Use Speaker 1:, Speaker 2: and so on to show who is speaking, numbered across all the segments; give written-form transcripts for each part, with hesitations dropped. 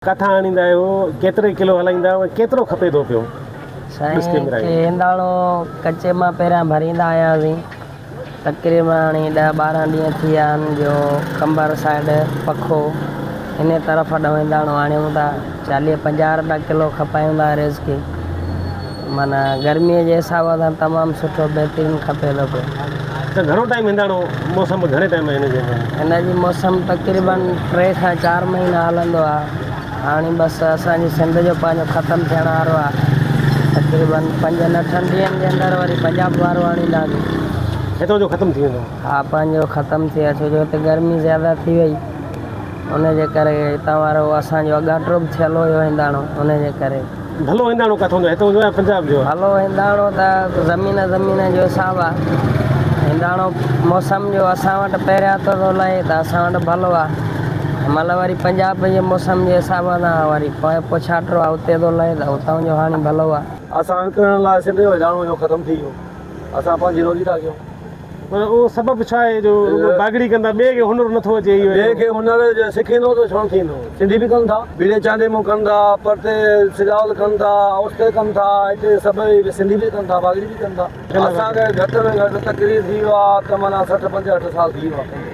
Speaker 1: किथां आणींदा आहियो, केतिरे किलो हलाईंदा आहियो, केतिरो खपे थो पियो?
Speaker 2: हिंदाणो कचे मां पहिरियां भरींदा आयासीं। तक़रीबन 10-12 ॾींहं थी विया आहिनि जो कंबर साइड पखो इन तरफ़ ॾों हिंदाणो आणियूं था। 40-50 रुपया किलो खपायूं था रेज़ की। माना गर्मीअ जे हिसाब सां तमामु सुठो बहितरीनु खपे थो पियो।
Speaker 1: त घणो टाइम हिंदाणो मौसम घणे टाइम हिन जी
Speaker 2: मौसम तक़रीबन 3 खां 4 महीना हलंदो आहे। हाणे बसि असांजी सिंध जो पंहिंजो ख़तमु थियण वारो आहे। तक़रीबन 5-8 ॾींहंनि जे अंदरि वरी पंजाब वारो आणींदासीं।
Speaker 1: हितां जो ख़तमु थी वेंदो? हा,
Speaker 2: पंहिंजो ख़तमु थी वियो, छो जो हिते गर्मी ज़्यादा थी वई, उनजे करे हितां वारो असांजो अगाट्रो बि थियल हुयो हिंदाणो। उनजे करे
Speaker 1: भलो हिंदाणो किथां जो? हितां जो आहे पंजाब जो?
Speaker 2: भलो हिंदाणो त ज़मीन जो हिसाबु आहे। हिंदाणो मौसम जो असां वटि पहिरियां थो लहे त असां वटि भलो आहे। मतलब वरी पंजाब जे मौसम जे हिसाब सां वरी पोछाटो आहे, उते थो लहे त उतां जो हाणे भलो आहे।
Speaker 1: असां करण लाइ सिंध जो हिंदाणो जो ख़तमु थी वियो, असां पंहिंजी रोज़ी था कयूं। पर उहो सबबु छा आहे जो बागड़ी कंदा, ॿिए खे हुनर नथो अचे? ॿिए खे हुनर सिखींदो त छो थींदो? सिंधी बि कनि था, बीड़े चांदे मूं कनि था, परते सिजावल कनि था, ओस्ते कनि था, हिते सभई सिंधी बि कनि था, बागड़ी बि कनि था। असांखे घटि में घटि तकरीर थी वियो आहे त माना 60-65 साल थी वियो आहे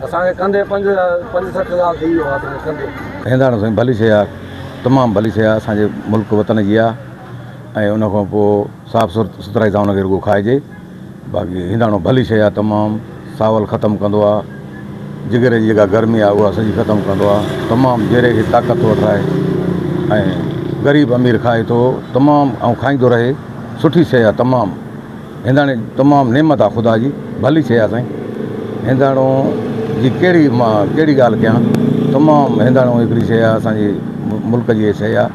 Speaker 1: असांखे कंदे। 5-6 साल थी वियो आहे कंदे।
Speaker 3: हिंदाणो साईं भली शइ आहे, तमामु भली शइ आहे, असांजे मुल्क वतन जी आहे। ऐं उन खां पोइ साफ़ु सुथराई सां उनखे रुॻो खाइजे। बाक़ी हिंदाणो भली शइ आहे, तमामु सावल ख़तमु कंदो आहे। जिगर जी जेका गर्मी आहे उहा सॼी ख़तमु कंदो आहे। तमामु जहिड़े खे ताक़त थो ठाहे ऐं ग़रीब अमीर खाए थो तमामु, ऐं खाईंदो रहे। सुठी शइ आहे तमामु। हिंदाणे तमामु नेमत आहे ख़ुदा जी, भली शइ आहे साईं। हिंदाणो जी मां कहिड़ी ॻाल्हि कयां, तमामु हिंदाणो हिकिड़ी शइ आहे, असांजे मुल्क जी शइ आहे।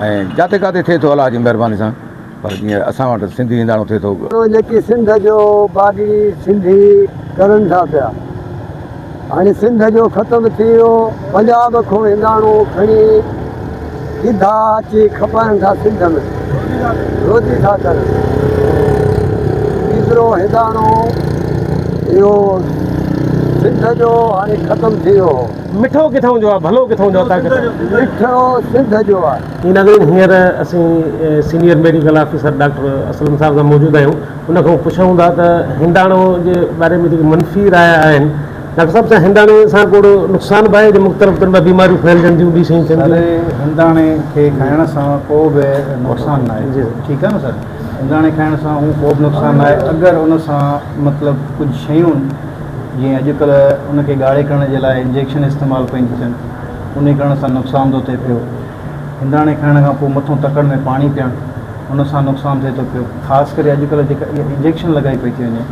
Speaker 3: ऐं जिते किथे थिए थो अलाह जी महिरबानी सां, पर जीअं असां वटि सिंधी हिंदाणो थिए थो।
Speaker 4: जेकी सिंध जो बाग़ी सिंधी करनि था पिया, हाणे सिंध जो ख़तमु थी वियो। पंजाब खां हिंदाणो खणी सीधा अची खपाइनि था सिंध में, रोज़ी था करनि। एतिरो हिंदाणो इहो सिंध जो हाणे ख़तमु थी वियो।
Speaker 1: मिठो किथां जो आहे, भलो किथां जो आहे?
Speaker 4: मिठो सिंध जो आहे।
Speaker 1: इन करे हींअर असीं senior medical officer doctor Aslam साहब सां मौजूदु आहियूं। उन खां पुछूं था त हिंदाणो जे बारे में जेकी मनफ़ी राय आहिनि, डॉक्टर साहब सां हिंदाणे सां कोई नुक़सान बि आहे जो मुख़्तलिफ़ तरह जी बीमारियूं फैलजंदियूं ॿी शयूं थियनि?
Speaker 5: हिंदाणे खे खाइण सां को बि नुक़सानु न आहे। ठीकु आहे न सर? हिंदाणे खाइण सां उहो को बि नुक़सानु न आहे। अगरि उन सां मतिलबु कुझु शयूं जीअं अॼुकल्ह उनखे ॻाढ़े करण जे लाइ इंजेक्शन इस्तेमालु कयूं था थियनि, उन करण सां नुक़सानु थो थिए पियो। हिंदाणे खाइण खां पोइ मथां तकड़ि में पाणी पीअणु, उन सां नुक़सानु थिए थो पियो। ख़ासि करे अॼुकल्ह जेका इहा इंजेक्शन लॻाई पई थी वञे,